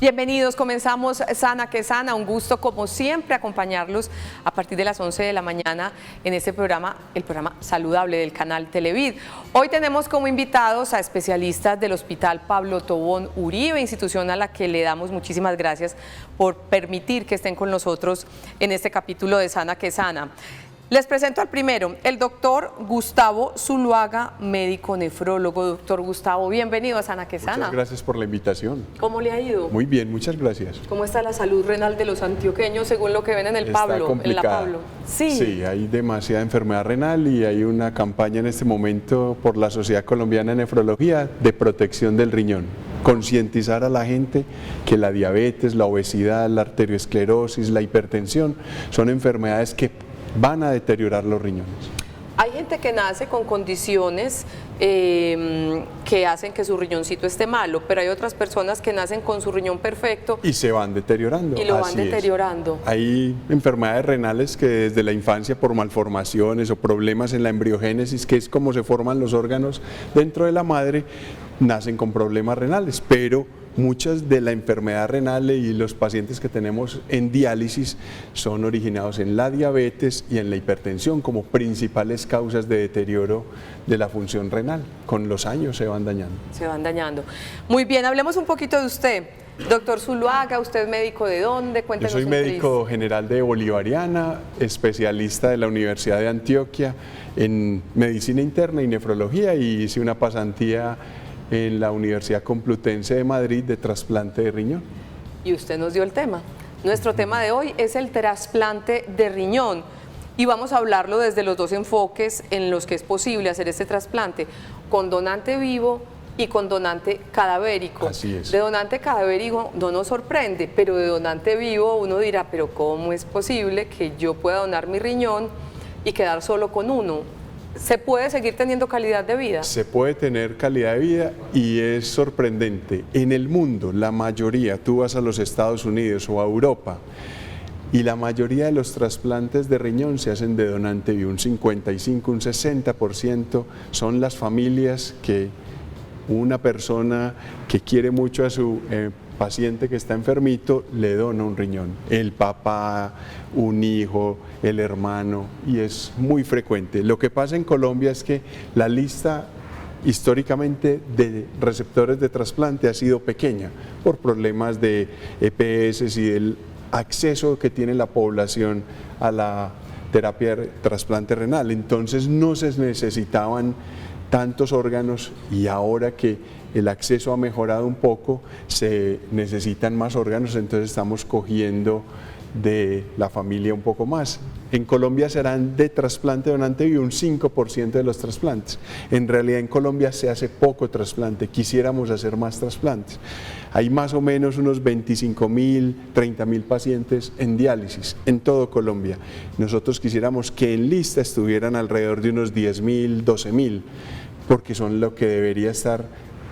Bienvenidos, comenzamos Sana que Sana, un gusto como siempre acompañarlos a partir de las 11 de la mañana en este programa, el programa saludable del canal Televid. Hoy tenemos como invitados a especialistas del Hospital Pablo Tobón Uribe, institución a la que le damos muchísimas gracias por permitir que estén con nosotros en este capítulo de Sana que Sana. Les presento al primero, el doctor Gustavo Zuluaga, médico nefrólogo. Doctor Gustavo, bienvenido a Sana que Sana. Muchas gracias por la invitación. ¿Cómo le ha ido? Muy bien, muchas gracias. ¿Cómo está la salud renal de los antioqueños según lo que ven en el Está Pablo? complicada. En la Pablo. Sí, hay demasiada enfermedad renal y hay una campaña en este momento por la Sociedad Colombiana de Nefrología de protección del riñón. Concientizar a la gente que la diabetes, la obesidad, la arteriosclerosis, la hipertensión son enfermedades que van a deteriorar los riñones. Hay gente que nace con condiciones que hacen que su riñoncito esté malo, pero hay otras personas que nacen con su riñón perfecto y se van deteriorando. Y lo van deteriorando. Hay enfermedades renales que desde la infancia por malformaciones o problemas en la embriogénesis, que es como se forman los órganos dentro de la madre, nacen con problemas renales, pero muchas de la enfermedad renal y los pacientes que tenemos en diálisis son originados en la diabetes y en la hipertensión como principales causas de deterioro de la función renal. Con los años se van dañando. Se van dañando. Muy bien, hablemos un poquito de usted. Doctor Zuluaga, ¿usted es médico de dónde? Cuéntenos. Yo soy médico general de Bolivariana, especialista de la Universidad de Antioquia en medicina interna y nefrología, y hice una pasantía en la Universidad Complutense de Madrid de trasplante de riñón. Y usted nos dio el tema. Nuestro tema de hoy es el trasplante de riñón y vamos a hablarlo desde los dos enfoques en los que es posible hacer este trasplante, con donante vivo y con donante cadavérico. Así es. De donante cadavérico no nos sorprende, pero de donante vivo uno dirá, pero ¿cómo es posible que yo pueda donar mi riñón y quedar solo con uno? ¿Se puede seguir teniendo calidad de vida? Se puede tener calidad de vida y es sorprendente. En el mundo, la mayoría, tú vas a los Estados Unidos o a Europa y la mayoría de los trasplantes de riñón se hacen de donante vivo, un 55, un 60% son las familias que una persona que quiere mucho a su paciente que está enfermito le dona un riñón, el papá, un hijo, el hermano, y es muy frecuente. Lo que pasa en Colombia es que la lista históricamente de receptores de trasplante ha sido pequeña por problemas de EPS y el acceso que tiene la población a la terapia de trasplante renal. Entonces no se necesitaban tantos órganos y ahora que el acceso ha mejorado un poco, se necesitan más órganos, entonces estamos cogiendo de la familia un poco más. En Colombia serán de trasplante donante vivo un 5% de los trasplantes. En realidad en Colombia se hace poco trasplante, quisiéramos hacer más trasplantes. Hay más o menos unos 25.000, 30.000 pacientes en diálisis en todo Colombia. Nosotros quisiéramos que en lista estuvieran alrededor de unos 10.000, 12.000, porque son lo que debería estar,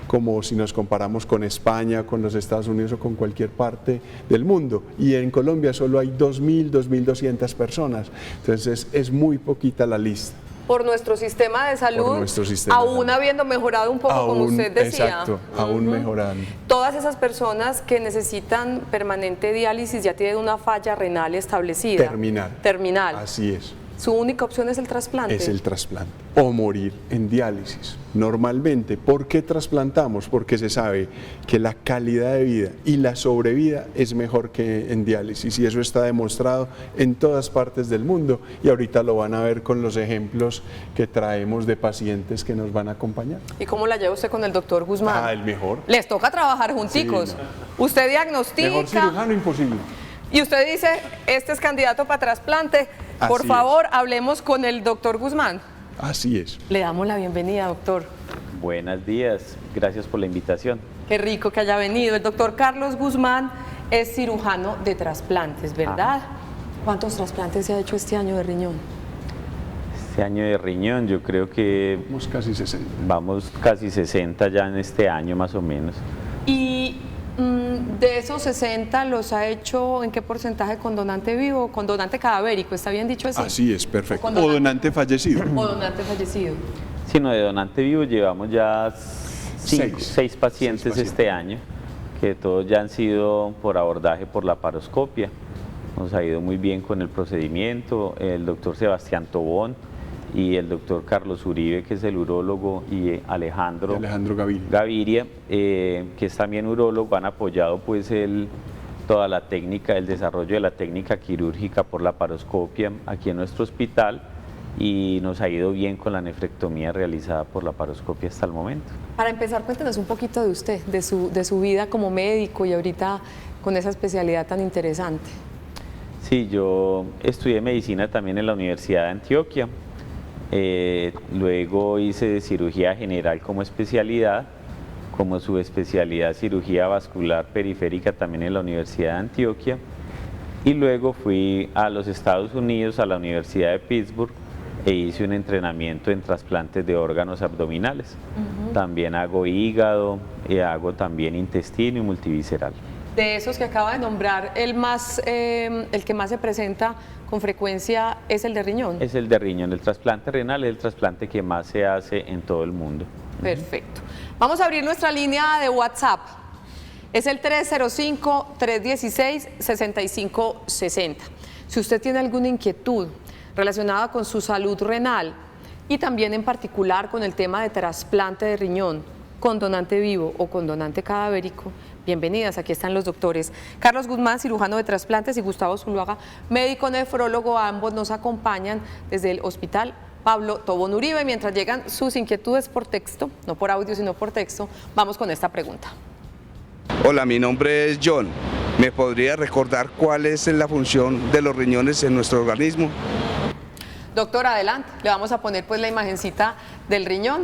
como si nos comparamos con España, con los Estados Unidos o con cualquier parte del mundo. Y en Colombia solo hay 2.000, 2.200 personas. Entonces es muy poquita la lista. Por nuestro sistema de salud, aún habiendo mejorado un poco, como usted decía. Exacto, aún mejorando. Todas esas personas que necesitan permanente diálisis ya tienen una falla renal establecida. Terminal. Así es. ¿Su única opción es el trasplante? Es el trasplante o morir en diálisis. Normalmente, ¿por qué trasplantamos? Porque se sabe que la calidad de vida y la sobrevida es mejor que en diálisis y eso está demostrado en todas partes del mundo y ahorita lo van a ver con los ejemplos que traemos de pacientes que nos van a acompañar. ¿Y cómo la lleva usted con el doctor Guzmán? El mejor. Les toca trabajar junticos. Sí, no. Usted diagnostica. Mejor cirujano imposible. Y usted dice, este es candidato para trasplante. Por favor, hablemos con el doctor Guzmán. Así es. Le damos la bienvenida, doctor. Buenos días, gracias por la invitación. Qué rico que haya venido. El doctor Carlos Guzmán es cirujano de trasplantes, ¿verdad? ¿Cuántos trasplantes se ha hecho este año de riñón? Este año de riñón, yo creo que... Vamos casi 60. Vamos casi 60 ya en este año más o menos. Y de esos 60, ¿los ha hecho en qué porcentaje con donante vivo o con donante cadavérico? ¿Está bien dicho así? Así es, perfecto. O donante fallecido. O donante fallecido. Sí, no, de donante vivo llevamos ya seis pacientes este año que todos ya han sido por abordaje por laparoscopia. Nos ha ido muy bien con el procedimiento, el doctor Sebastián Tobón y el doctor Carlos Uribe, que es el urólogo, y Alejandro Gaviria, que es también urólogo, han apoyado pues toda la técnica, el desarrollo de la técnica quirúrgica por laparoscopia aquí en nuestro hospital, y nos ha ido bien con la nefrectomía realizada por laparoscopia hasta el momento. Para empezar, cuéntenos un poquito de usted, de su vida como médico y ahorita con esa especialidad tan interesante. Sí, yo estudié medicina también en la Universidad de Antioquia, luego hice cirugía general como especialidad, como subespecialidad cirugía vascular periférica también en la Universidad de Antioquia, y luego fui a los Estados Unidos, a la Universidad de Pittsburgh, e hice un entrenamiento en trasplantes de órganos abdominales. También hago hígado, hago también intestino y multivisceral. De esos que acaba de nombrar, el que más se presenta con frecuencia es el de riñón. Es el de riñón. El trasplante renal es el trasplante que más se hace en todo el mundo. Perfecto. Vamos a abrir nuestra línea de WhatsApp. Es el 305-316-6560. Si usted tiene alguna inquietud relacionada con su salud renal y también en particular con el tema de trasplante de riñón con donante vivo o con donante cadavérico, bienvenidas, aquí están los doctores Carlos Guzmán, cirujano de trasplantes, y Gustavo Zuluaga, médico nefrólogo. Ambos nos acompañan desde el hospital Pablo Tobón Uribe. Mientras llegan sus inquietudes por texto, no por audio sino por texto, vamos con esta pregunta. Hola, mi nombre es John. ¿Me podría recordar cuál es la función de los riñones en nuestro organismo? Doctor, adelante. Le vamos a poner pues la imagencita del riñón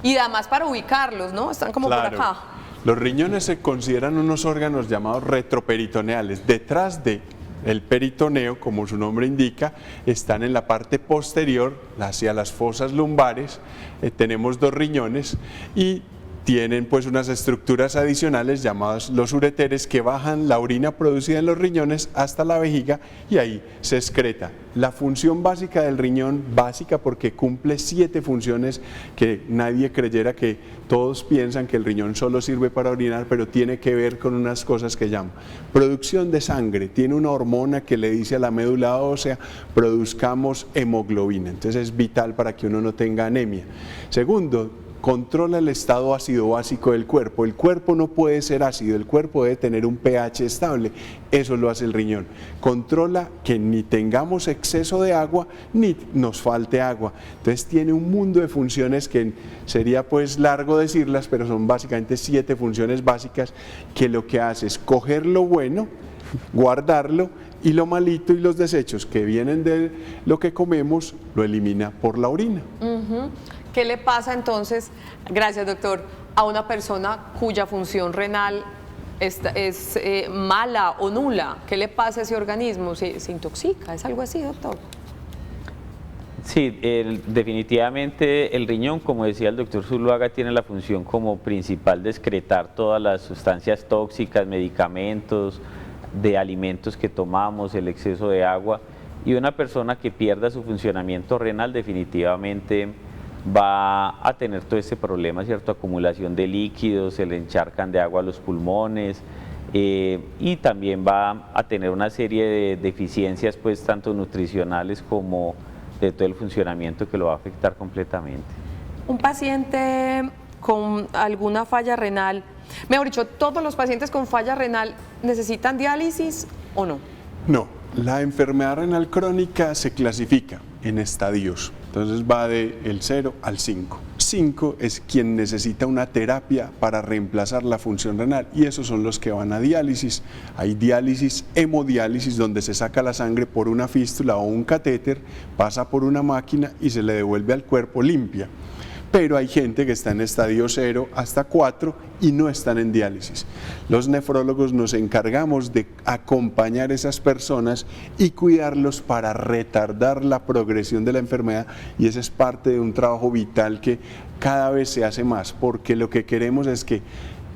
y además para ubicarlos, ¿no? Están como por acá. Los riñones se consideran unos órganos llamados retroperitoneales. Detrás del peritoneo, como su nombre indica, están en la parte posterior, hacia las fosas lumbares. Tenemos dos riñones y tienen pues unas estructuras adicionales llamadas los ureteres, que bajan la orina producida en los riñones hasta la vejiga y ahí se excreta. La función básica del riñón, básica porque cumple 7 funciones que nadie creyera, que todos piensan que el riñón solo sirve para orinar, pero tiene que ver con unas cosas que llaman producción de sangre. Tiene una hormona que le dice a la médula ósea: produzcamos hemoglobina, entonces es vital para que uno no tenga anemia. Segundo, controla el estado ácido básico del cuerpo. El cuerpo no puede ser ácido, el cuerpo debe tener un pH estable, eso lo hace el riñón. Controla que ni tengamos exceso de agua ni nos falte agua. Entonces tiene un mundo de funciones que sería pues largo decirlas, pero son básicamente 7 funciones básicas, que lo que hace es coger lo bueno, guardarlo, y lo malito y los desechos que vienen de lo que comemos lo elimina por la orina. ¿Qué le pasa entonces, gracias doctor, a una persona cuya función renal es mala o nula? ¿Qué le pasa a ese organismo? ¿Se intoxica? ¿Es algo así, doctor? Sí, definitivamente el riñón, como decía el doctor Zuluaga, tiene la función como principal de excretar todas las sustancias tóxicas, medicamentos, de alimentos que tomamos, el exceso de agua, y una persona que pierda su funcionamiento renal definitivamente va a tener todo ese problema, ¿cierto? Acumulación de líquidos, se le encharcan de agua los pulmones, y también va a tener una serie de deficiencias pues tanto nutricionales como de todo el funcionamiento, que lo va a afectar completamente. Un paciente con alguna falla renal, mejor dicho, ¿todos los pacientes con falla renal necesitan diálisis o no? No, la enfermedad renal crónica se clasifica en estadios, entonces va del 0 al 5. 5 es quien necesita una terapia para reemplazar la función renal, y esos son los que van a diálisis. Hay diálisis, hemodiálisis, donde se saca la sangre por una fístula o un catéter, pasa por una máquina y se le devuelve al cuerpo limpia. Pero hay gente que está en estadio 0 hasta 4 y no están en diálisis. Los nefrólogos nos encargamos de acompañar a esas personas y cuidarlos para retardar la progresión de la enfermedad, y ese es parte de un trabajo vital que cada vez se hace más, porque lo que queremos es que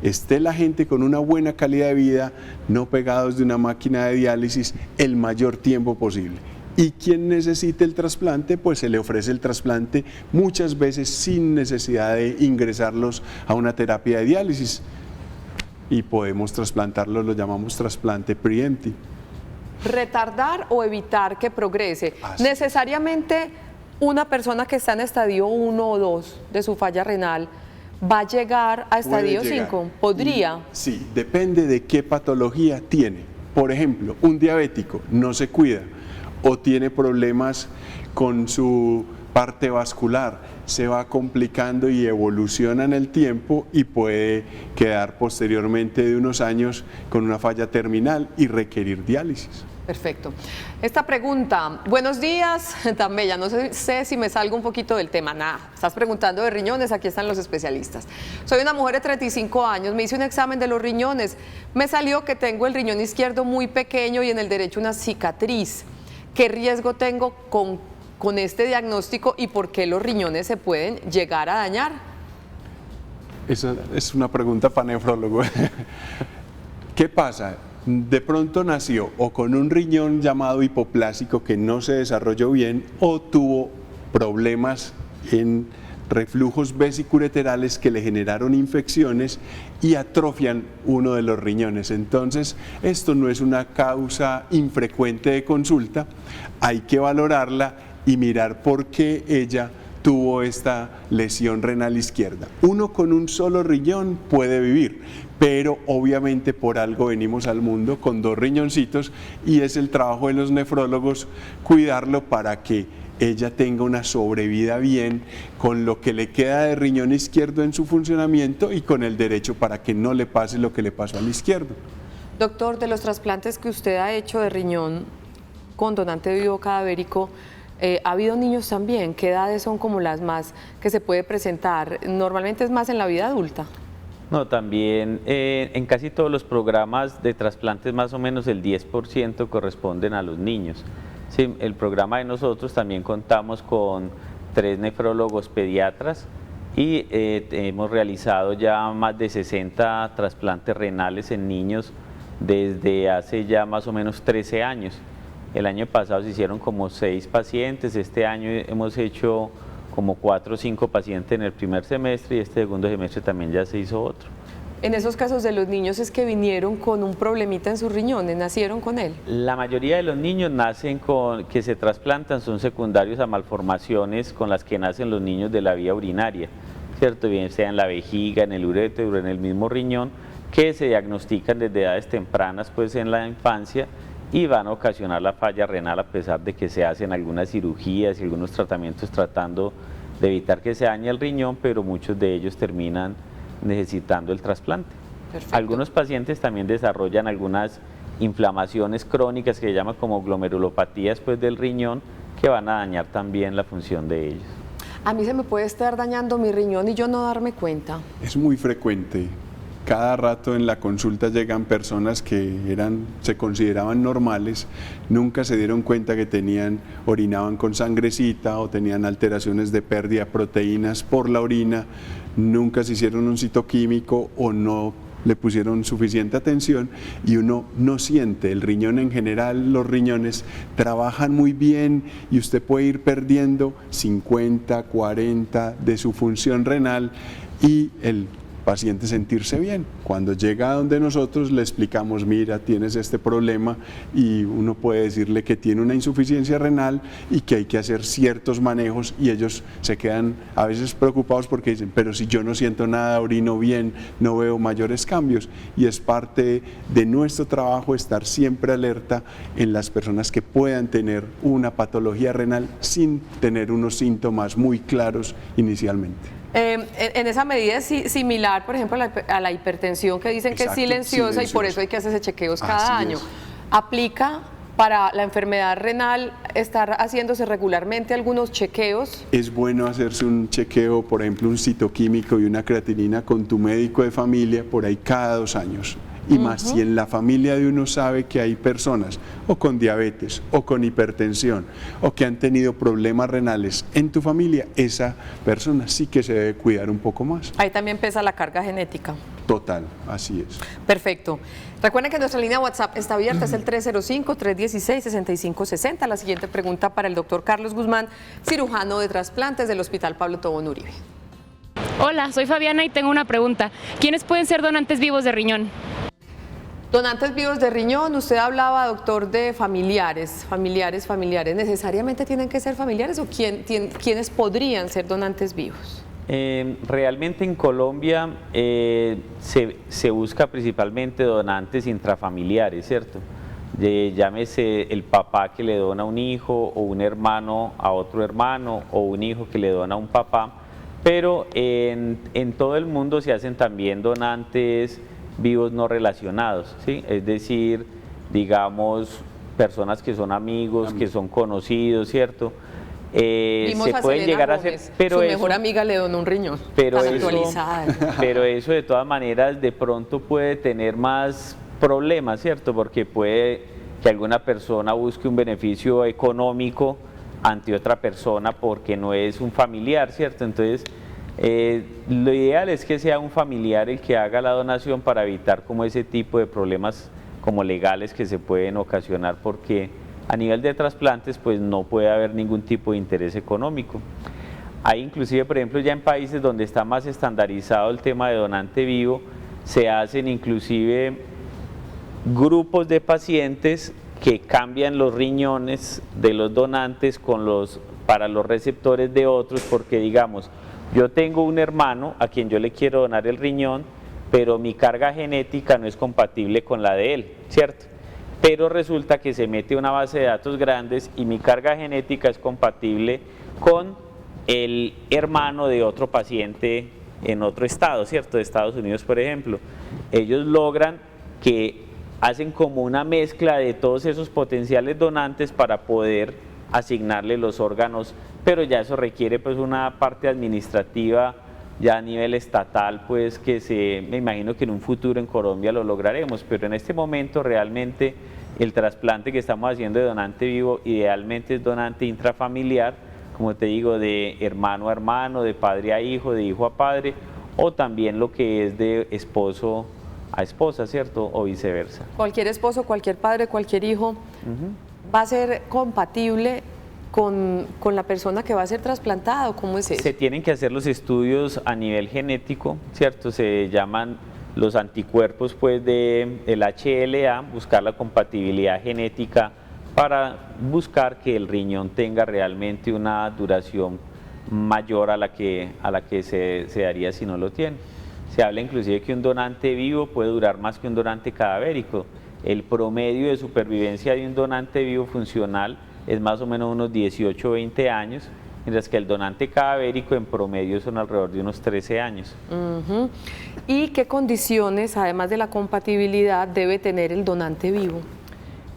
esté la gente con una buena calidad de vida, no pegados de una máquina de diálisis el mayor tiempo posible. Y quien necesite el trasplante, pues se le ofrece el trasplante, muchas veces sin necesidad de ingresarlos a una terapia de diálisis. y podemos trasplantarlo, lo llamamos trasplante pre-empty. Retardar o evitar que progrese. Así. Necesariamente una persona que está en estadio 1 o 2 de su falla renal va a llegar a estadio 5. ¿Podría? Sí, depende de qué patología tiene. Por ejemplo, un diabético no se cuida o tiene problemas con su parte vascular, se va complicando y evoluciona en el tiempo y puede quedar posteriormente de unos años con una falla terminal y requerir diálisis. Perfecto. Esta pregunta, buenos días, tan bella, no sé si me salgo un poquito del tema, nada, estás preguntando de riñones, aquí están los especialistas. Soy una mujer de 35 años, me hice un examen de los riñones, me salió que tengo el riñón izquierdo muy pequeño y en el derecho una cicatriz. ¿Qué riesgo tengo con este diagnóstico y por qué los riñones se pueden llegar a dañar? Esa es una pregunta para nefrólogo. ¿Qué pasa? De pronto nació o con un riñón llamado hipoplásico que no se desarrolló bien o tuvo problemas en reflujos vesicureterales que le generaron infecciones y atrofian uno de los riñones. Entonces, esto no es una causa infrecuente de consulta, hay que valorarla y mirar por qué ella tuvo esta lesión renal izquierda. Uno con un solo riñón puede vivir, pero obviamente por algo venimos al mundo con 2 riñoncitos y es el trabajo de los nefrólogos cuidarlo para que ella tenga una sobrevida bien con lo que le queda de riñón izquierdo en su funcionamiento y con el derecho para que no le pase lo que le pasó al izquierdo. Doctor, de los trasplantes que usted ha hecho de riñón con donante vivo cadavérico, ¿ha habido niños también? ¿Qué edades son como las más que se puede presentar? ¿Normalmente es más en la vida adulta? No, también en casi todos los programas de trasplantes más o menos el 10% corresponden a los niños. Sí, el programa de nosotros también contamos con 3 nefrólogos pediatras y hemos realizado ya más de 60 trasplantes renales en niños desde hace ya más o menos 13 años. El año pasado se hicieron como 6 pacientes, este año hemos hecho como 4 o 5 pacientes en el primer semestre y este segundo semestre también ya se hizo otro. En esos casos de los niños es que vinieron con un problemita en sus riñones, nacieron con él. La mayoría de los niños nacen con que se trasplantan, son secundarios a malformaciones con las que nacen los niños de la vía urinaria, ¿cierto? Bien sea en la vejiga, en el urétero, en el mismo riñón, que se diagnostican desde edades tempranas, pues en la infancia, y van a ocasionar la falla renal a pesar de que se hacen algunas cirugías y algunos tratamientos tratando de evitar que se dañe el riñón, pero muchos de ellos terminan necesitando el trasplante. Perfecto. Algunos pacientes también desarrollan algunas inflamaciones crónicas que se llaman como glomerulopatías pues, del riñón, que van a dañar también la función de ellos. A mí se me puede estar dañando mi riñón y yo no darme cuenta. Es muy frecuente. Cada rato en la consulta llegan personas que se consideraban normales, nunca se dieron cuenta que orinaban con sangrecita o tenían alteraciones de pérdida de proteínas por la orina, nunca se hicieron un citoquímico o no le pusieron suficiente atención y uno no siente. El riñón en general, los riñones trabajan muy bien y usted puede ir perdiendo 50, 40 de su función renal y el paciente sentirse bien. Cuando llega a donde nosotros le explicamos, mira, tienes este problema y uno puede decirle que tiene una insuficiencia renal y que hay que hacer ciertos manejos y ellos se quedan a veces preocupados porque dicen, pero si yo no siento nada, orino bien, no veo mayores cambios y es parte de nuestro trabajo estar siempre alerta en las personas que puedan tener una patología renal sin tener unos síntomas muy claros inicialmente. En esa medida es similar, por ejemplo, a la hipertensión que dicen que es silenciosa y por eso hay que hacerse chequeos cada año. ¿Aplica para la enfermedad renal estar haciéndose regularmente algunos chequeos? Es bueno hacerse un chequeo, por ejemplo, un citoquímico y una creatinina con tu médico de familia por ahí cada 2 años. Y más si en la familia de uno sabe que hay personas o con diabetes o con hipertensión o que han tenido problemas renales en tu familia, esa persona sí que se debe cuidar un poco más. Ahí también pesa la carga genética. Total, así es. Perfecto. Recuerden que nuestra línea WhatsApp está abierta, es el 305-316-6560. La siguiente pregunta para el doctor Carlos Guzmán, cirujano de trasplantes del Hospital Pablo Tobón Uribe. Hola, soy Fabiana y tengo una pregunta. ¿Quiénes pueden ser donantes vivos de riñón? Donantes vivos de riñón, usted hablaba, doctor, de familiares. ¿Necesariamente tienen que ser familiares o quiénes podrían ser donantes vivos? Realmente en Colombia se busca principalmente donantes intrafamiliares, ¿cierto? Llámese el papá que le dona a un hijo, o un hermano a otro hermano, o un hijo que le dona a un papá, pero en todo el mundo se hacen también donantes vivos no relacionados, ¿sí? Es decir, digamos, personas que son amigos, que son conocidos, ¿cierto? Vimos se a pueden Selena llegar Gómez, a hacer, pero su eso, mejor amiga le donó un riñón, pero tan eso, actualizada. pero eso de todas maneras de pronto puede tener más problemas, ¿cierto? Porque puede que alguna persona busque un beneficio económico ante otra persona porque no es un familiar, ¿cierto? Entonces, lo ideal es que sea un familiar el que haga la donación para evitar como ese tipo de problemas como legales que se pueden ocasionar, porque a nivel de trasplantes pues no puede haber ningún tipo de interés económico. Hay inclusive, por ejemplo, ya en países donde está más estandarizado el tema de donante vivo, se hacen inclusive grupos de pacientes que cambian los riñones de los donantes para los receptores de otros, porque digamos, yo tengo un hermano a quien yo le quiero donar el riñón, pero mi carga genética no es compatible con la de él, ¿cierto? Pero resulta que se mete una base de datos grandes y mi carga genética es compatible con el hermano de otro paciente en otro estado, ¿cierto? De Estados Unidos, por ejemplo. Ellos logran que hacen como una mezcla de todos esos potenciales donantes para poder asignarle los órganos, pero ya eso requiere pues una parte administrativa ya a nivel estatal, pues me imagino que en un futuro en Colombia lo lograremos, pero en este momento realmente el trasplante que estamos haciendo de donante vivo idealmente es donante intrafamiliar, como te digo, de hermano a hermano, de padre a hijo, de hijo a padre, o también lo que es de esposo a esposa, ¿cierto? O viceversa. Cualquier esposo, cualquier padre, cualquier hijo va a ser compatible con la persona que va a ser trasplantada, ¿cómo es eso? Se tienen que hacer los estudios a nivel genético, ¿cierto? Se llaman los anticuerpos pues del HLA, buscar la compatibilidad genética para buscar que el riñón tenga realmente una duración mayor a la que se daría si no lo tiene. Se habla inclusive que un donante vivo puede durar más que un donante cadavérico. El promedio de supervivencia de un donante vivo funcional es más o menos unos 18 o 20 años, mientras que el donante cadavérico en promedio son alrededor de unos 13 años. ¿Y qué condiciones, además de la compatibilidad, debe tener el donante vivo?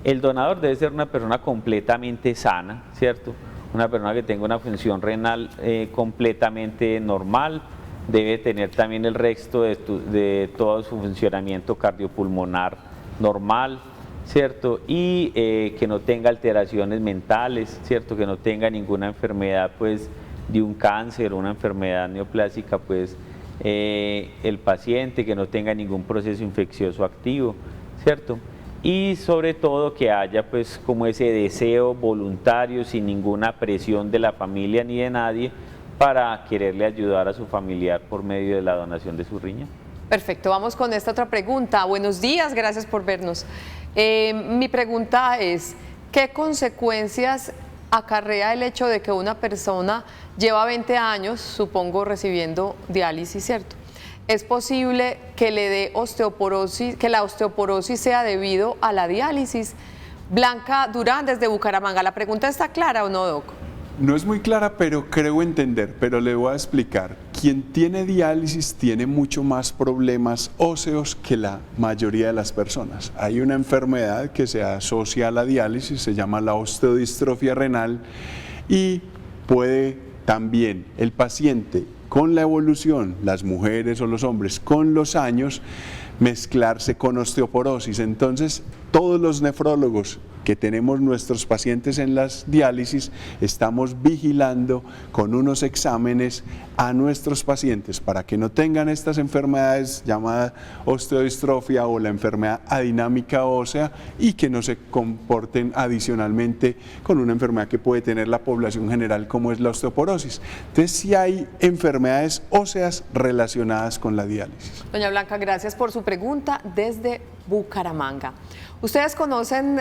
El donador debe ser una persona completamente sana, ¿cierto? Una persona que tenga una función renal completamente normal, debe tener también el resto de todo su funcionamiento cardiopulmonar normal, ¿cierto? Y que no tenga alteraciones mentales, ¿cierto? Que no tenga ninguna enfermedad, pues, de un cáncer o una enfermedad neoplásica, pues, el paciente, que no tenga ningún proceso infeccioso activo, ¿cierto? Y sobre todo que haya, pues, como ese deseo voluntario, sin ninguna presión de la familia ni de nadie, para quererle ayudar a su familiar por medio de la donación de su riñón. Perfecto, vamos con esta otra pregunta. Buenos días, gracias por vernos. Mi pregunta es, ¿qué consecuencias acarrea el hecho de que una persona lleva 20 años, supongo, recibiendo diálisis, ¿cierto? ¿Es posible que le dé osteoporosis, que la osteoporosis sea debido a la diálisis? Blanca Durán, desde Bucaramanga. ¿La pregunta está clara o no, Doc? No es muy clara, pero creo entender, pero le voy a explicar. Quien tiene diálisis tiene mucho más problemas óseos que la mayoría de las personas. Hay una enfermedad que se asocia a la diálisis, se llama la osteodistrofia renal, y puede también el paciente con la evolución, las mujeres o los hombres con los años, mezclarse con osteoporosis. Entonces, todos los nefrólogos que tenemos nuestros pacientes en las diálisis, estamos vigilando con unos exámenes a nuestros pacientes para que no tengan estas enfermedades llamadas osteodistrofia o la enfermedad adinámica ósea y que no se comporten adicionalmente con una enfermedad que puede tener la población general como es la osteoporosis. Entonces sí hay enfermedades óseas relacionadas con la diálisis. Doña Blanca, gracias por su pregunta desde Bucaramanga. Ustedes conocen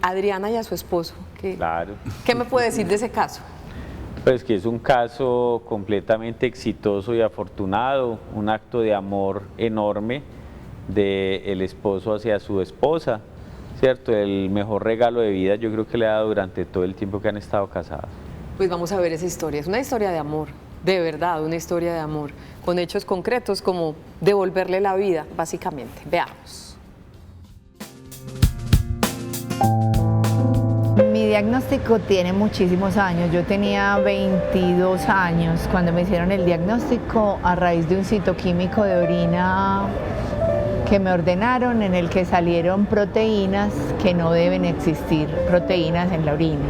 a Adriana y a su esposo. Claro. ¿Qué me puede decir de ese caso? Pues que es un caso completamente exitoso y afortunado, un acto de amor enorme del esposo hacia su esposa, ¿cierto? El mejor regalo de vida yo creo que le ha dado durante todo el tiempo que han estado casados. Pues vamos a ver esa historia, es una historia de amor, de verdad, una historia de amor, con hechos concretos como devolverle la vida, básicamente. Veamos. Mi diagnóstico tiene muchísimos años, yo tenía 22 años cuando me hicieron el diagnóstico a raíz de un citoquímico de orina que me ordenaron en el que salieron proteínas que no deben existir, proteínas en la orina.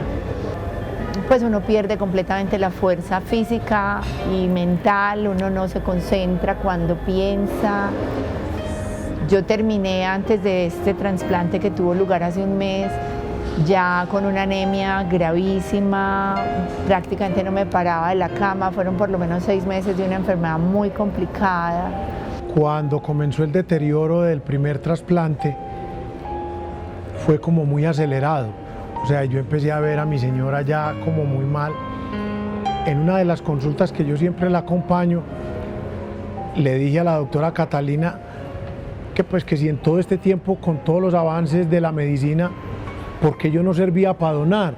Pues uno pierde completamente la fuerza física y mental, uno no se concentra cuando piensa. Yo terminé antes de este trasplante que tuvo lugar hace un mes, ya con una anemia gravísima, prácticamente no me paraba de la cama, fueron por lo menos 6 meses de una enfermedad muy complicada. Cuando comenzó el deterioro del primer trasplante, fue como muy acelerado. O sea, yo empecé a ver a mi señora ya como muy mal. En una de las consultas que yo siempre la acompaño, le dije a la doctora Catalina que pues que si en todo este tiempo, con todos los avances de la medicina, ¿por qué yo no servía para donar?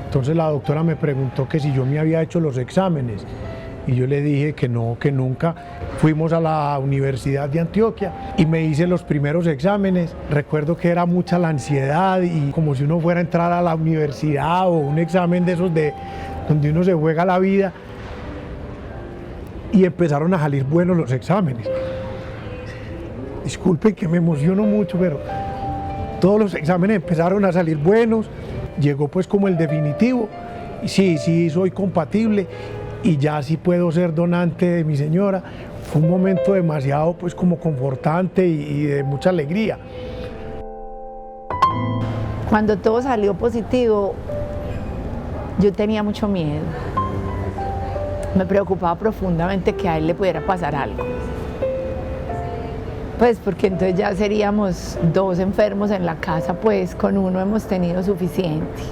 Entonces la doctora me preguntó que si yo me había hecho los exámenes y yo le dije que no, que nunca. Fuimos a la Universidad de Antioquia y me hice los primeros exámenes. Recuerdo que era mucha la ansiedad y como si uno fuera a entrar a la universidad o un examen de esos de donde uno se juega la vida, y empezaron a salir buenos los exámenes. Disculpen que me emociono mucho, pero todos los exámenes empezaron a salir buenos, llegó pues como el definitivo, y sí, soy compatible y ya sí puedo ser donante de mi señora. Fue un momento demasiado pues como confortante y de mucha alegría. Cuando todo salió positivo, yo tenía mucho miedo. Me preocupaba profundamente que a él le pudiera pasar algo. Pues porque entonces ya seríamos 2 enfermos en la casa, pues con uno hemos tenido suficiente.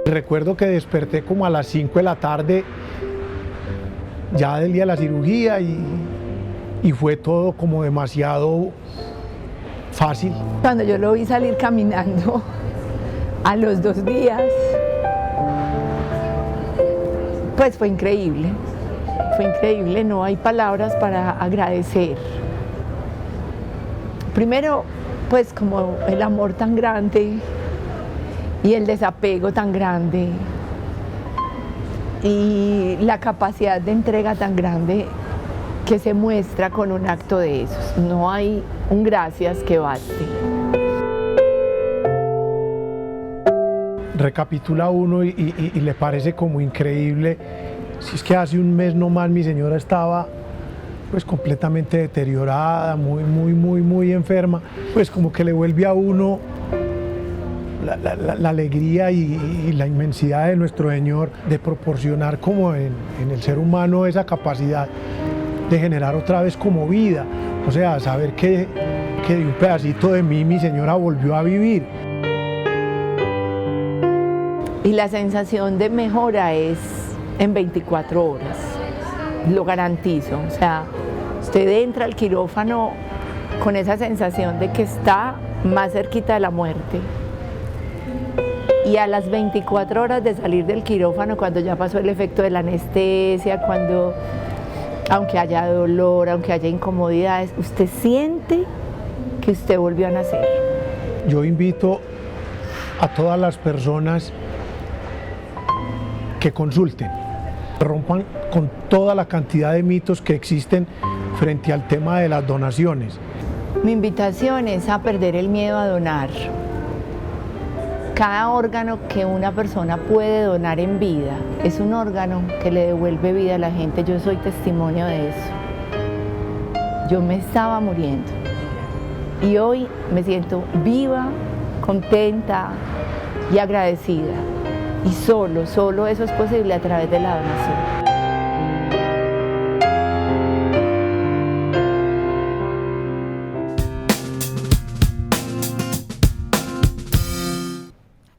Recuerdo que desperté como a las 5 de la tarde, ya del día de la cirugía, y fue todo como demasiado fácil. Cuando yo lo vi salir caminando a los 2 días, pues fue increíble. Fue increíble, no hay palabras para agradecer. Primero, pues como el amor tan grande y el desapego tan grande y la capacidad de entrega tan grande que se muestra con un acto de esos. No hay un gracias que baste. Recapitula uno y le parece como increíble. Si es que hace un mes nomás mi señora estaba pues completamente deteriorada, muy enferma, pues como que le vuelve a uno la alegría y la inmensidad de nuestro Señor de proporcionar como en el ser humano esa capacidad de generar otra vez como vida, o sea, saber que de un pedacito de mí mi señora volvió a vivir. Y la sensación de mejora es en 24 horas, lo garantizo. O sea, usted entra al quirófano con esa sensación de que está más cerquita de la muerte. Y a las 24 horas de salir del quirófano, cuando ya pasó el efecto de la anestesia, cuando, aunque haya dolor, aunque haya incomodidades, usted siente que usted volvió a nacer. Yo invito a todas las personas que consulten, rompan con toda la cantidad de mitos que existen frente al tema de las donaciones. Mi invitación es a perder el miedo a donar. Cada órgano que una persona puede donar en vida es un órgano que le devuelve vida a la gente. Yo soy testimonio de eso. Yo me estaba muriendo y hoy me siento viva, contenta y agradecida. Y solo eso es posible a través de la donación.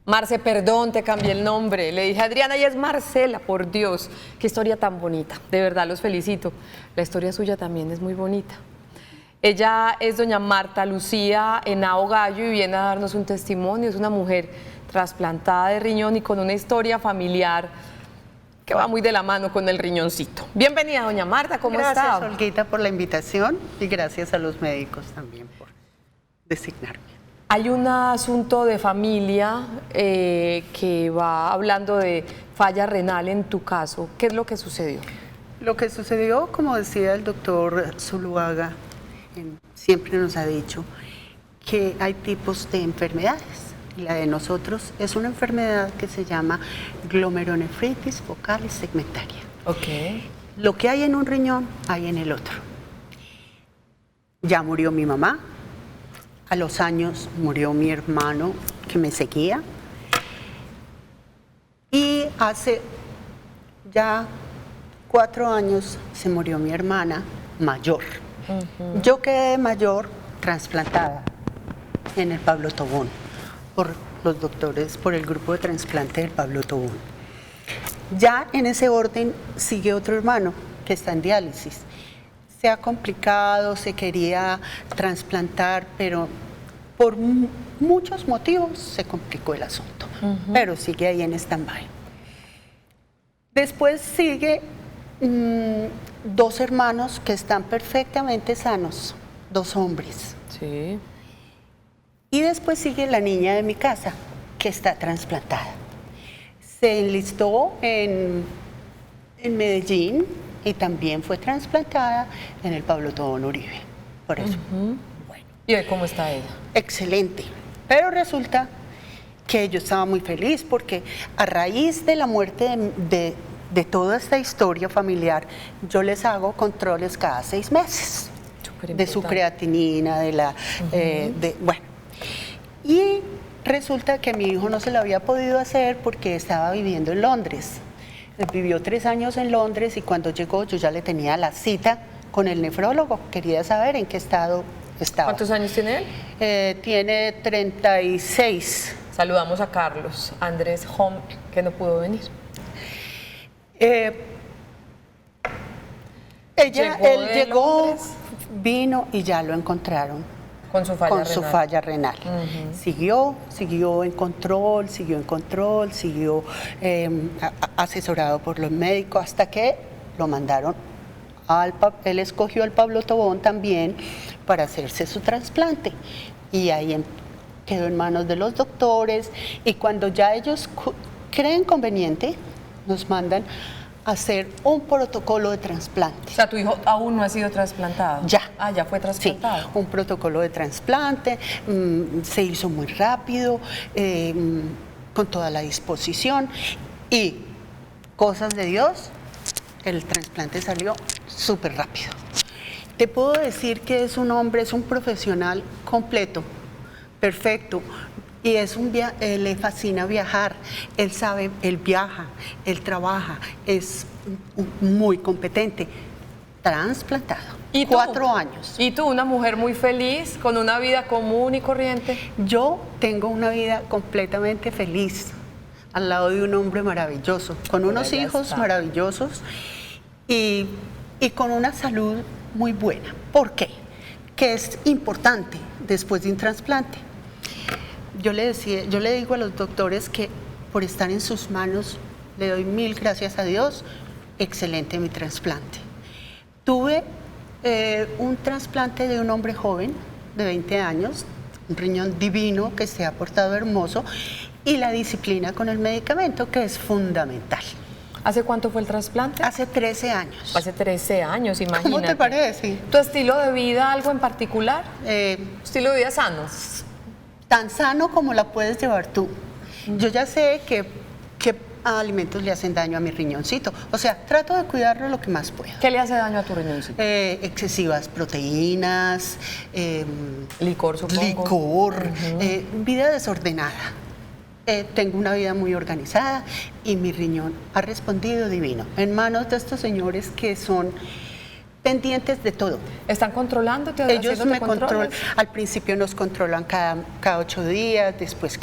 Marce, perdón, te cambié el nombre. Le dije Adriana y es Marcela, por Dios. Qué historia tan bonita. De verdad, los felicito. La historia suya también es muy bonita. Ella es doña Marta Lucía Henao Gallo y viene a darnos un testimonio. Es una mujer trasplantada de riñón y con una historia familiar que va muy de la mano con el riñoncito. Bienvenida, doña Marta, ¿cómo está? Gracias, Olguita, por la invitación y gracias a los médicos también por designarme. Hay un asunto de familia que va hablando de falla renal en tu caso. ¿Qué es lo que sucedió? Lo que sucedió, como decía el doctor Zuluaga, siempre nos ha dicho que hay tipos de enfermedades. La de nosotros es una enfermedad que se llama glomerulonefritis focal y segmentaria. Ok. Lo que hay en un riñón, hay en el otro. Ya murió mi mamá. A los años murió mi hermano que me seguía y hace ya 4 años se murió mi hermana mayor. Yo quedé mayor trasplantada en el Pablo Tobón por los doctores, por el grupo de trasplante del Pablo Tobón. Ya en ese orden sigue otro hermano que está en diálisis. Se ha complicado, se quería trasplantar, pero por muchos motivos se complicó el asunto, pero sigue ahí en stand-by. Después sigue 2 hermanos que están perfectamente sanos, 2 hombres. Sí. Y después sigue la niña de mi casa, que está trasplantada. Se enlistó en Medellín y también fue trasplantada en el Pablo Tobón Uribe, por eso. Bueno. ¿Y hoy cómo está ella? Excelente, pero resulta que yo estaba muy feliz porque a raíz de la muerte de toda esta historia familiar, yo les hago controles cada 6 meses de su creatinina, de la, bueno. Y resulta que mi hijo no se lo había podido hacer porque estaba viviendo en Londres. Vivió 3 años en Londres y cuando llegó yo ya le tenía la cita con el nefrólogo. Quería saber en qué estado estaba. ¿Cuántos años tiene él? Tiene 36. Saludamos a Carlos Andrés Home, que no pudo venir. Él llegó, vino y ya lo encontraron. Con su falla renal. Su falla renal. Siguió en control, siguió asesorado por los médicos hasta que lo mandaron él escogió el Pablo Tobón también para hacerse su trasplante y ahí quedó en manos de los doctores y cuando ya ellos creen conveniente nos mandan a hacer un protocolo de trasplante. O sea, tu hijo aún no ha sido trasplantado. Ya. Ah, ya fue trasplantado. Sí, un protocolo de trasplante, se hizo muy rápido, con toda la disposición y cosas de Dios, el trasplante salió súper rápido. Te puedo decir que es un hombre, es un profesional completo, perfecto. Y le fascina viajar, él sabe, él viaja, él trabaja, es muy competente, trasplantado. ¿Y tú? 4 años. ¿Y tú, una mujer muy feliz, con una vida común y corriente? Yo tengo una vida completamente feliz, al lado de un hombre maravilloso, con unos hijos maravillosos y con una salud muy buena. ¿Por qué? Que es importante después de un trasplante. Yo le digo a los doctores que por estar en sus manos le doy 1000 gracias a Dios. Excelente mi trasplante. Tuve un trasplante de un hombre joven de 20 años, un riñón divino que se ha portado hermoso y la disciplina con el medicamento que es fundamental. ¿Hace cuánto fue el trasplante? Hace 13 años. Hace 13 años, imagínate. ¿Cómo te parece? ¿Tu estilo de vida algo en particular? ¿Estilo de vida sano? Tan sano como la puedes llevar tú. Yo ya sé qué alimentos le hacen daño a mi riñoncito. O sea, trato de cuidarlo lo que más puedo. ¿Qué le hace daño a tu riñoncito? Excesivas proteínas, licor, supongo. Licor, vida desordenada. Tengo una vida muy organizada y mi riñón ha respondido divino. En manos de estos señores que son pendientes de todo. ¿Están controlándote? Ellos me controlan. Al principio nos controlan cada 8 días, después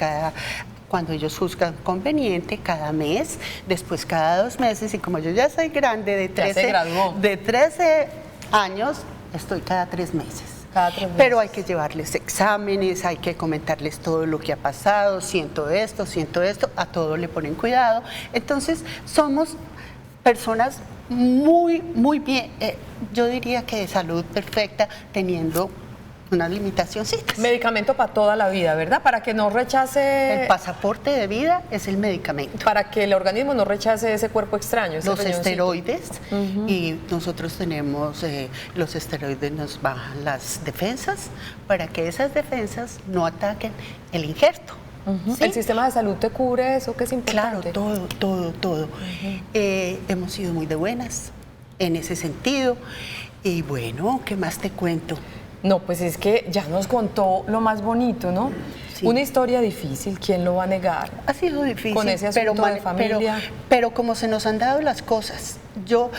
cuando ellos juzgan conveniente, cada mes, después cada 2 meses, y como yo ya soy grande, de 13 años, estoy cada 3 meses. Pero hay que llevarles exámenes, hay que comentarles todo lo que ha pasado, siento esto, a todo le ponen cuidado. Entonces, somos personas muy, muy bien, yo diría que de salud perfecta, teniendo unas limitacioncitas. Medicamento para toda la vida, ¿verdad? Para que no rechace... El pasaporte de vida es el medicamento. Para que el organismo no rechace ese cuerpo extraño. Los esteroides, y nosotros tenemos, los esteroides nos bajan las defensas para que esas defensas no ataquen el injerto. ¿Sí? ¿El sistema de salud te cubre eso, que es importante? Claro, todo. Hemos sido muy de buenas en ese sentido. Y bueno, ¿qué más te cuento? No, pues es que ya nos contó lo más bonito, ¿no? Sí. Una historia difícil, ¿quién lo va a negar? Ha sido difícil, con ese asunto de familia. Pero como se nos han dado las cosas, yo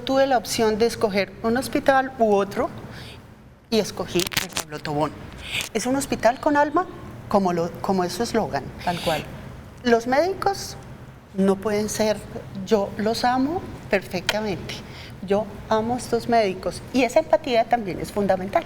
tuve la opción de escoger un hospital u otro y escogí el Pablo Tobón. Es un hospital con alma, como es su eslogan. Tal cual. Los médicos no pueden ser, yo los amo perfectamente. Yo amo a estos médicos y esa empatía también es fundamental.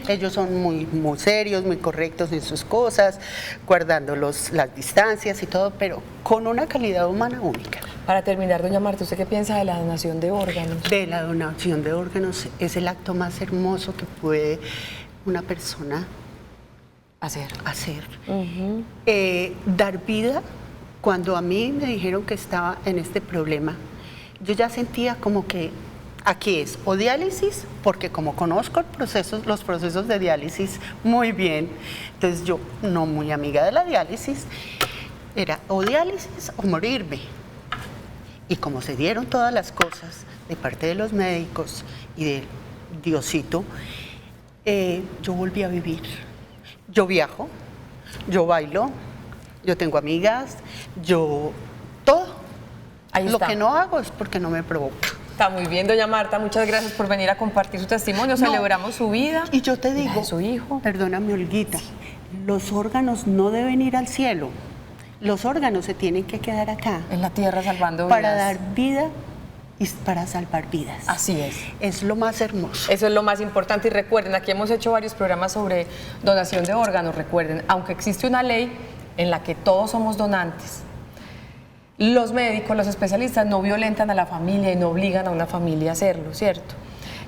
Ellos son muy, muy serios, muy correctos en sus cosas, guardando las distancias y todo, pero con una calidad humana única. Para terminar, doña Marta, ¿usted qué piensa de la donación de órganos? De la donación de órganos es el acto más hermoso que puede una persona hacer. Dar vida. Cuando a mí me dijeron que estaba en este problema, yo ya sentía como que aquí es o diálisis, porque como conozco los procesos de diálisis muy bien, entonces yo, no muy amiga de la diálisis, era o diálisis o morirme. Y como se dieron todas las cosas de parte de los médicos y de Diosito, yo volví a vivir. Yo viajo, yo bailo, yo tengo amigas, todo. Ahí Lo que no hago es porque no me provoca. Está muy bien, doña Marta, muchas gracias por venir a compartir su testimonio, celebramos su vida. Y yo te digo, de su hijo. Perdóname, Olguita, los órganos no deben ir al cielo, los órganos se tienen que quedar acá. En la tierra salvando vidas. Para dar vida y para salvar vidas. Así es. Es lo más hermoso. Eso es lo más importante y recuerden, aquí hemos hecho varios programas sobre donación de órganos, recuerden, aunque existe una ley en la que todos somos donantes, los médicos, los especialistas no violentan a la familia y no obligan a una familia a hacerlo, ¿cierto?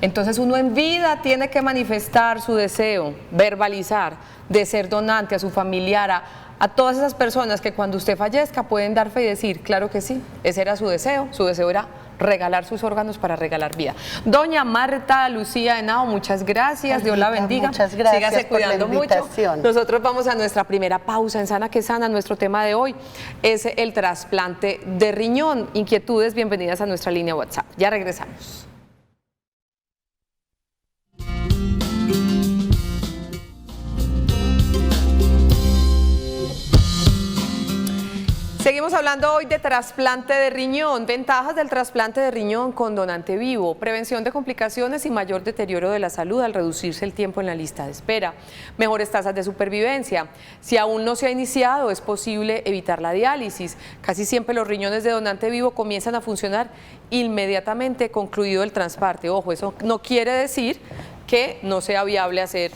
Entonces uno en vida tiene que manifestar su deseo, verbalizar, de ser donante a su familiar, a todas esas personas que cuando usted fallezca pueden dar fe y decir, claro que sí, ese era su deseo era regalar sus órganos para regalar vida. Doña Marta Lucía Henao, muchas gracias, Dios la bendiga. Muchas gracias. Sígase cuidando por la invitación. mucho. Nosotros vamos a nuestra primera pausa en Sana que Sana. Nuestro tema de hoy es el trasplante de riñón. Inquietudes, bienvenidas a nuestra línea WhatsApp. Ya regresamos. Seguimos hablando hoy de trasplante de riñón, ventajas del trasplante de riñón con donante vivo, prevención de complicaciones y mayor deterioro de la salud al reducirse el tiempo en la lista de espera, mejores tasas de supervivencia. Si aún no se ha iniciado, es posible evitar la diálisis. Casi siempre los riñones de donante vivo comienzan a funcionar inmediatamente concluido el trasplante. Ojo, eso no quiere decir que no sea viable hacer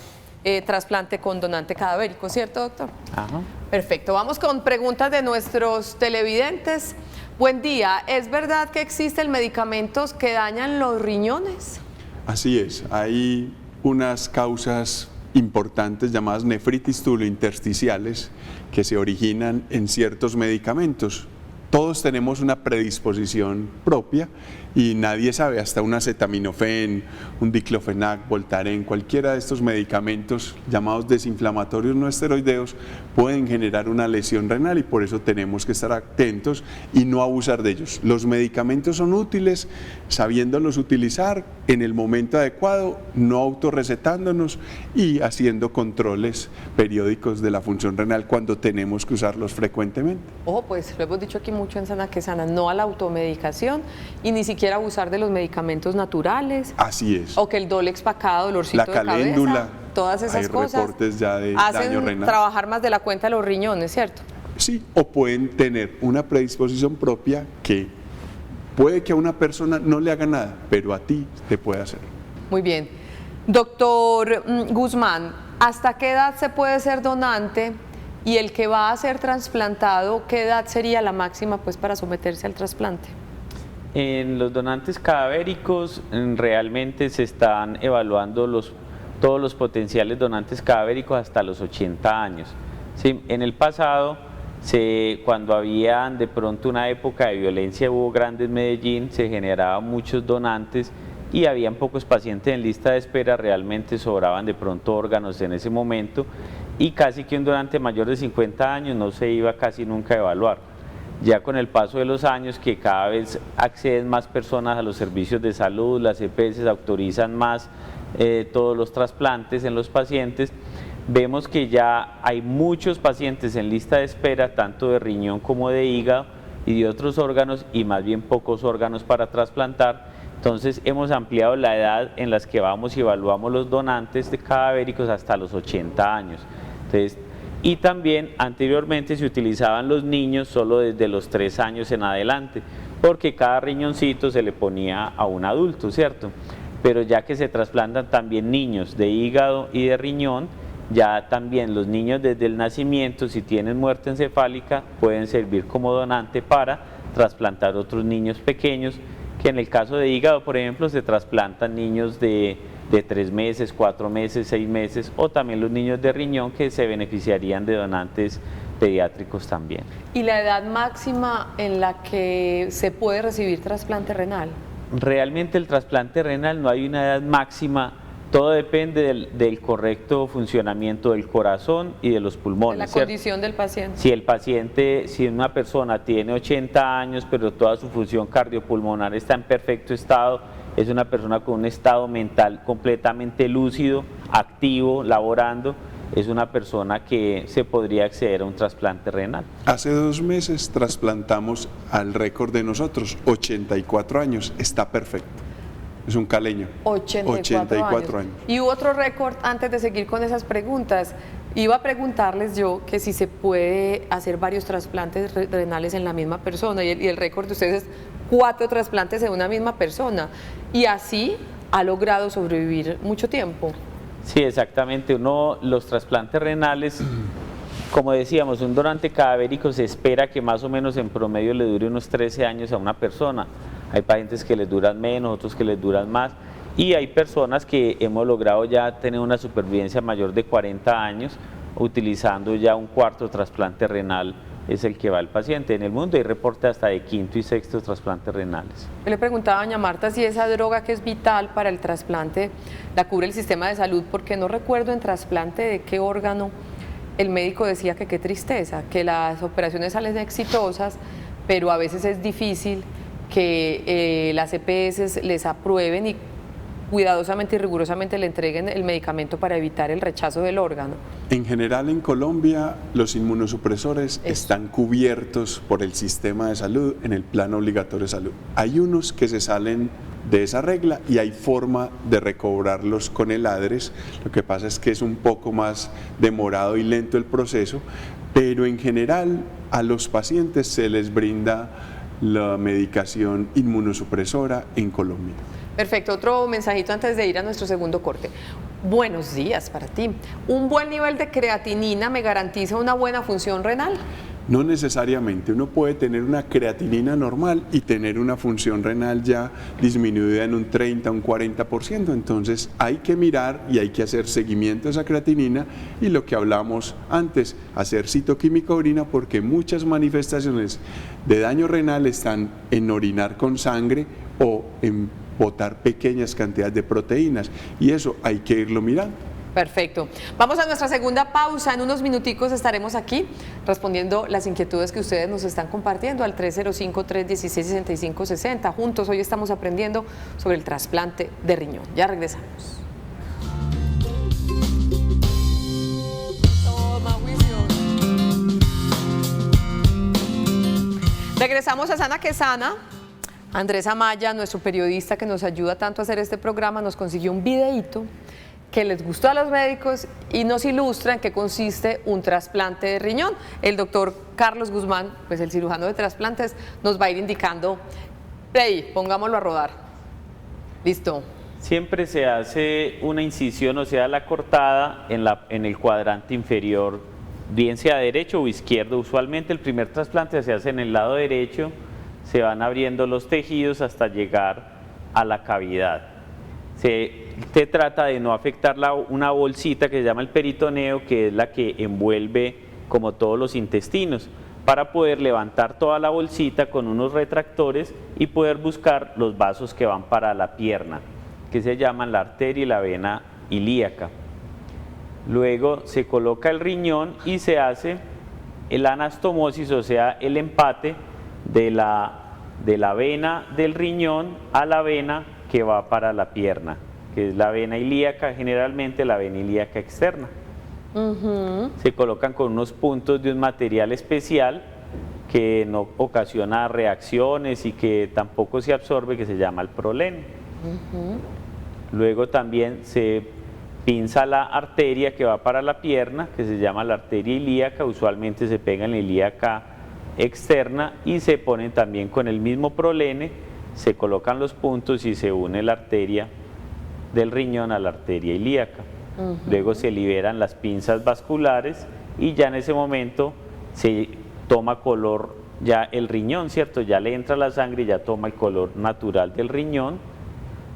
trasplante con donante cadavérico, ¿cierto, doctor? Ajá. Perfecto, vamos con preguntas de nuestros televidentes. Buen día, ¿es verdad que existen medicamentos que dañan los riñones? Así es, hay unas causas importantes llamadas nefritis tubulointersticiales que se originan en ciertos medicamentos. Todos tenemos una predisposición propia y nadie sabe, hasta un acetaminofén, un diclofenac, Voltaren, cualquiera de estos medicamentos llamados desinflamatorios no esteroideos pueden generar una lesión renal y por eso tenemos que estar atentos y no abusar de ellos. Los medicamentos son útiles sabiéndolos utilizar en el momento adecuado, no autorrecetándonos y haciendo controles periódicos de la función renal cuando tenemos que usarlos frecuentemente. Ojo, pues lo hemos dicho aquí mucho en Sana que Sana, no a la automedicación y ni siquiera abusar de los medicamentos naturales. Así es. O que el Dolex para cada dolorcito La caléndula, de cabeza, todas esas hay cosas reportes ya de hacen daño renal. trabajar más de la cuenta los riñones, ¿cierto? Sí, o pueden tener una predisposición propia que puede que a una persona no le haga nada, pero a ti te puede hacer. Muy bien. Doctor Guzmán, ¿hasta qué edad se puede ser donante? Y el que va a ser trasplantado, ¿qué edad sería la máxima pues, para someterse al trasplante? En los donantes cadavéricos realmente se están evaluando todos los potenciales donantes cadavéricos hasta los 80 años. Sí, en el pasado, cuando había de pronto una época de violencia, hubo grande en Medellín, se generaban muchos donantes y habían pocos pacientes en lista de espera, realmente sobraban de pronto órganos en ese momento y casi que un donante mayor de 50 años no se iba casi nunca a evaluar. Ya con el paso de los años, que cada vez acceden más personas a los servicios de salud, las EPS autorizan más todos los trasplantes en los pacientes, vemos que ya hay muchos pacientes en lista de espera, tanto de riñón como de hígado y de otros órganos, y más bien pocos órganos para trasplantar. Entonces hemos ampliado la edad en las que vamos y evaluamos los donantes cadavéricos hasta los 80 años. Entonces, y también anteriormente se utilizaban los niños solo desde los 3 años en adelante, porque cada riñoncito se le ponía a un adulto, ¿cierto? Pero ya que se trasplantan también niños de hígado y de riñón, ya también los niños desde el nacimiento, si tienen muerte encefálica, pueden servir como donante para trasplantar otros niños pequeños, que en el caso de hígado, por ejemplo, se trasplantan niños de 3 meses, 4 meses, 6 meses, o también los niños de riñón que se beneficiarían de donantes pediátricos también. ¿Y la edad máxima en la que se puede recibir trasplante renal? Realmente el trasplante renal no hay una edad máxima, todo depende del correcto funcionamiento del corazón y de los pulmones. De la ¿cierto? condición del paciente. Si el paciente, si una persona tiene 80 años, pero toda su función cardiopulmonar está en perfecto estado, es una persona con un estado mental completamente lúcido, activo, laborando, es una persona que se podría acceder a un trasplante renal. Hace 2 meses trasplantamos al récord de nosotros, 84 años, está perfecto. Es un caleño. 84 años. Y hubo otro récord antes de seguir con esas preguntas. Iba a preguntarles yo que si se puede hacer varios trasplantes renales en la misma persona y el récord de ustedes es 4 trasplantes en una misma persona y así ha logrado sobrevivir mucho tiempo. Sí, exactamente. Los trasplantes renales, como decíamos, un donante cadavérico se espera que más o menos en promedio le dure unos 13 años a una persona. Hay pacientes que les duran menos, otros que les duran más, y hay personas que hemos logrado ya tener una supervivencia mayor de 40 años, utilizando ya un 4º trasplante renal, es el que va el paciente. En el mundo hay reportes hasta de 5º y 6º trasplantes renales. Yo le preguntaba a doña Marta si esa droga que es vital para el trasplante la cubre el sistema de salud, porque no recuerdo en trasplante de qué órgano el médico decía que qué tristeza, que las operaciones salen exitosas, pero a veces es difícil que las EPS les aprueben y cuidadosamente y rigurosamente le entreguen el medicamento para evitar el rechazo del órgano. En general en Colombia los inmunosupresores están cubiertos por el sistema de salud en el plan obligatorio de salud. Hay unos que se salen de esa regla y hay forma de recobrarlos con el ADRES, lo que pasa es que es un poco más demorado y lento el proceso, pero en general a los pacientes se les brinda la medicación inmunosupresora en Colombia. Perfecto, otro mensajito antes de ir a nuestro segundo corte. Buenos días para ti. ¿Un buen nivel de creatinina me garantiza una buena función renal? No necesariamente, uno puede tener una creatinina normal y tener una función renal ya disminuida en un 30, un 40%, entonces hay que mirar y hay que hacer seguimiento a esa creatinina y lo que hablamos antes, hacer citoquímica orina porque muchas manifestaciones de daño renal están en orinar con sangre o en botar pequeñas cantidades de proteínas y eso hay que irlo mirando. Perfecto. Vamos a nuestra segunda pausa. En unos minuticos estaremos aquí respondiendo las inquietudes que ustedes nos están compartiendo al 305-316-6560. Juntos hoy estamos aprendiendo sobre el trasplante de riñón. Ya regresamos. Regresamos a Sana que Sana. Andrés Amaya, nuestro periodista que nos ayuda tanto a hacer este programa, nos consiguió un videíto que les gustó a los médicos y nos ilustra en qué consiste un trasplante de riñón. El doctor Carlos Guzmán, pues el cirujano de trasplantes, nos va a ir indicando, hey, pongámoslo a rodar. Listo. Siempre se hace una incisión, o sea, la cortada en el cuadrante inferior, bien sea derecho o izquierdo. Usualmente el primer trasplante se hace en el lado derecho, se van abriendo los tejidos hasta llegar a la cavidad. Se trata de no afectar una bolsita que se llama el peritoneo, que es la que envuelve como todos los intestinos, para poder levantar toda la bolsita con unos retractores y poder buscar los vasos que van para la pierna, que se llaman la arteria y la vena ilíaca. Luego se coloca el riñón y se hace la anastomosis, o sea, el empate de la vena del riñón a la vena que va para la pierna, que es la vena ilíaca, generalmente la vena ilíaca externa. Se colocan con unos puntos de un material especial que no ocasiona reacciones y que tampoco se absorbe, que se llama el prolene. Luego también se pinza la arteria que va para la pierna, que se llama la arteria ilíaca, usualmente se pega en la ilíaca externa y se ponen también con el mismo prolene, se colocan los puntos y se une la arteria del riñón a la arteria ilíaca. Luego se liberan las pinzas vasculares y ya en ese momento se toma color ya el riñón, ¿cierto? Ya le entra la sangre y ya toma el color natural del riñón.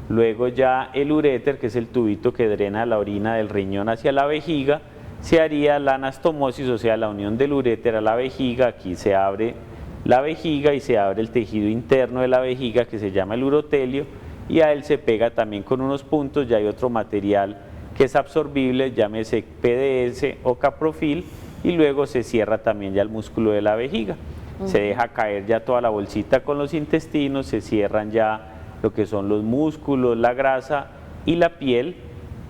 Luego ya el uréter, que es el tubito que drena la orina del riñón hacia la vejiga, se haría la anastomosis, o sea, la unión del uréter a la vejiga. Aquí se abre la vejiga y se abre el tejido interno de la vejiga que se llama el urotelio y a él se pega también con unos puntos. Ya hay otro material que es absorbible, llámese PDS o caprofil, y luego se cierra también ya el músculo de la vejiga. Se deja caer ya toda la bolsita con los intestinos, se cierran ya lo que son los músculos, la grasa y la piel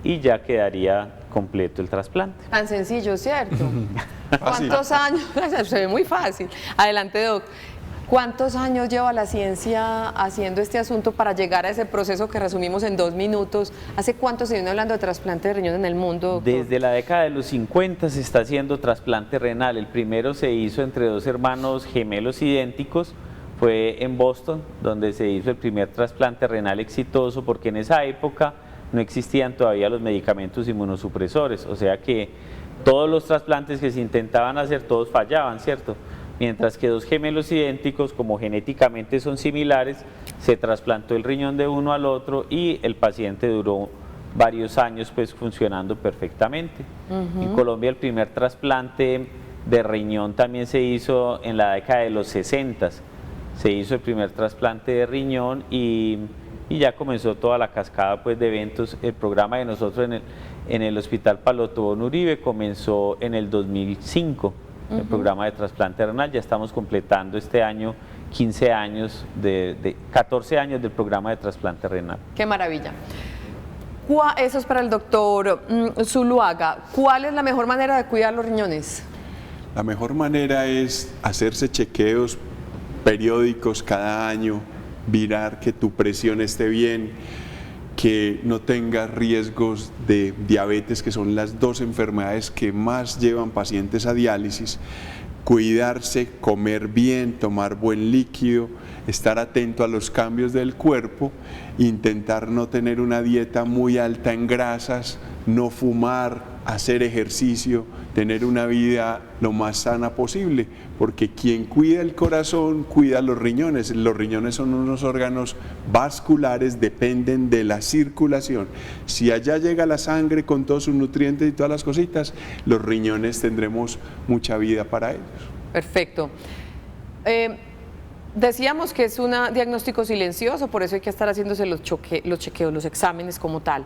y ya quedaría completo el trasplante. Tan sencillo, ¿cierto? ¿Cuántos años? Se ve muy fácil. Adelante, Doc. ¿Cuántos años lleva la ciencia haciendo este asunto para llegar a ese proceso que resumimos en 2 minutos? ¿Hace cuánto se viene hablando de trasplante de riñón en el mundo, doctor? Desde la década de los 50 se está haciendo trasplante renal. El primero se hizo entre 2 hermanos gemelos idénticos. Fue en Boston, donde se hizo el primer trasplante renal exitoso, porque en esa época no existían todavía los medicamentos inmunosupresores, o sea que todos los trasplantes que se intentaban hacer, todos fallaban, ¿cierto? Mientras que 2 gemelos idénticos, como genéticamente son similares, se trasplantó el riñón de uno al otro y el paciente duró varios años pues funcionando perfectamente. En Colombia el primer trasplante de riñón también se hizo en la década de los 60. Se hizo el primer trasplante de riñón y ya comenzó toda la cascada pues de eventos. El programa de nosotros en el Hospital Palo Tobón Uribe comenzó en el 2005, el programa de trasplante renal. Ya estamos completando este año 15 años, 14 años del programa de trasplante renal. ¡Qué maravilla! Eso es para el doctor Zuluaga. ¿Cuál es la mejor manera de cuidar los riñones? La mejor manera es hacerse chequeos periódicos cada año, mirar que tu presión esté bien, que no tengas riesgos de diabetes, que son las 2 enfermedades que más llevan pacientes a diálisis. Cuidarse, comer bien, tomar buen líquido, estar atento a los cambios del cuerpo, intentar no tener una dieta muy alta en grasas, no fumar, hacer ejercicio, tener una vida lo más sana posible, porque quien cuida el corazón cuida los riñones. Los riñones son unos órganos vasculares, dependen de la circulación. Si allá llega la sangre con todos sus nutrientes y todas las cositas, los riñones tendremos mucha vida para ellos. Perfecto. Decíamos que es un diagnóstico silencioso, por eso hay que estar haciéndose los chequeos, los exámenes como tal.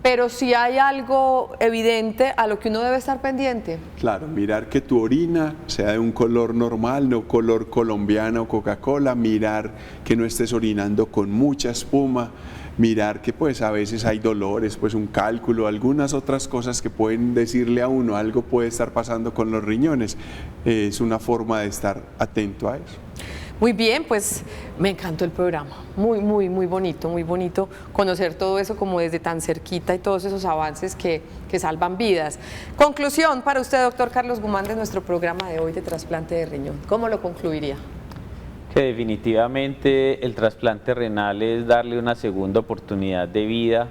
Pero si hay algo evidente a lo que uno debe estar pendiente. Claro, mirar que tu orina sea de un color normal, no color colombiana o Coca-Cola, mirar que no estés orinando con mucha espuma, mirar que pues a veces hay dolores, pues un cálculo, algunas otras cosas que pueden decirle a uno algo puede estar pasando con los riñones. Es una forma de estar atento a eso. Muy bien, pues me encantó el programa, muy bonito conocer todo eso como desde tan cerquita y todos esos avances que salvan vidas. Conclusión para usted, doctor Carlos Guzmán, de nuestro programa de hoy de trasplante de riñón, ¿cómo lo concluiría? Que definitivamente el trasplante renal es darle una segunda oportunidad de vida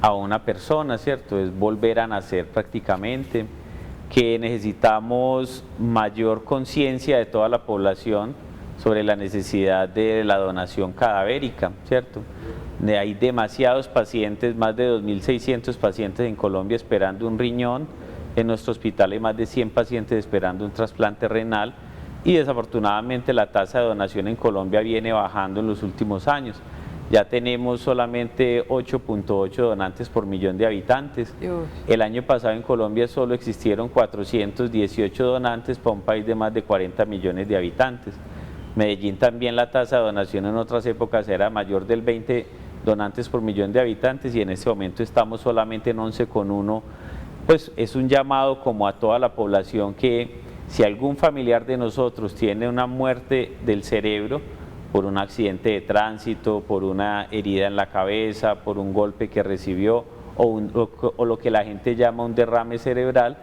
a una persona, ¿cierto? Es volver a nacer prácticamente, que necesitamos mayor conciencia de toda la población sobre la necesidad de la donación cadavérica, ¿cierto? Hay demasiados pacientes, más de 2.600 pacientes en Colombia esperando un riñón, en nuestro hospital hay más de 100 pacientes esperando un trasplante renal y desafortunadamente la tasa de donación en Colombia viene bajando en los últimos años. Ya tenemos solamente 8.8 donantes por millón de habitantes. El año pasado en Colombia solo existieron 418 donantes para un país de más de 40 millones de habitantes. Medellín también la tasa de donación en otras épocas era mayor del 20 donantes por millón de habitantes y en este momento estamos solamente en 11,1. Pues es un llamado como a toda la población que si algún familiar de nosotros tiene una muerte del cerebro por un accidente de tránsito, por una herida en la cabeza, por un golpe que recibió o lo que la gente llama un derrame cerebral,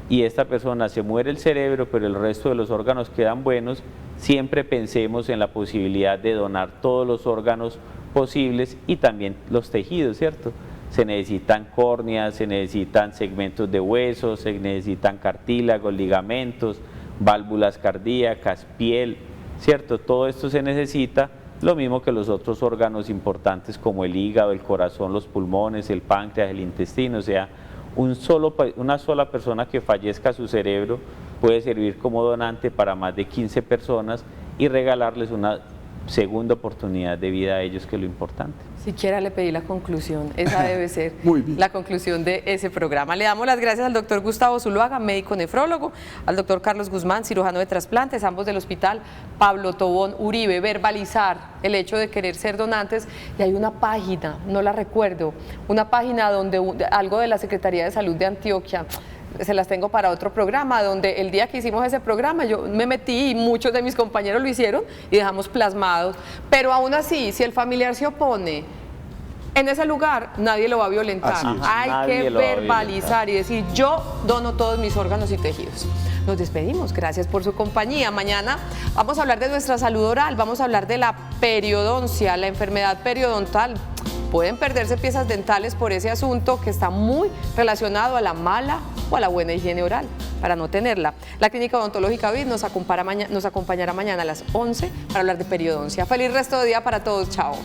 y esta persona se muere el cerebro pero el resto de los órganos quedan buenos, siempre pensemos en la posibilidad de donar todos los órganos posibles y también los tejidos, ¿cierto? Se necesitan córneas, se necesitan segmentos de huesos, se necesitan cartílagos, ligamentos, válvulas cardíacas, piel, ¿cierto? Todo esto se necesita, lo mismo que los otros órganos importantes como el hígado, el corazón, los pulmones, el páncreas, el intestino, o sea, una sola persona que fallezca su cerebro puede servir como donante para más de 15 personas y regalarles una segunda oportunidad de vida a ellos, que es lo importante. Siquiera le pedí la conclusión, esa debe ser Muy bien. la conclusión de ese programa. Le damos las gracias al doctor Gustavo Zuluaga, médico nefrólogo, al doctor Carlos Guzmán, cirujano de trasplantes, ambos del hospital Pablo Tobón Uribe. Verbalizar el hecho de querer ser donantes, y hay una página, no la recuerdo, una página donde algo de la Secretaría de Salud de Antioquia, se las tengo para otro programa, donde el día que hicimos ese programa yo me metí y muchos de mis compañeros lo hicieron y dejamos plasmados, pero aún así, si el familiar se opone, en ese lugar nadie lo va a violentar. Hay que verbalizar y decir, yo dono todos mis órganos y tejidos. Nos despedimos, gracias por su compañía. Mañana vamos a hablar de nuestra salud oral, vamos a hablar de la periodoncia, la enfermedad periodontal. Pueden perderse piezas dentales por ese asunto que está muy relacionado a la mala o a la buena higiene oral, para no tenerla. La Clínica Odontológica VID nos acompañará mañana a las 11 para hablar de periodoncia. Feliz resto de día para todos, chao.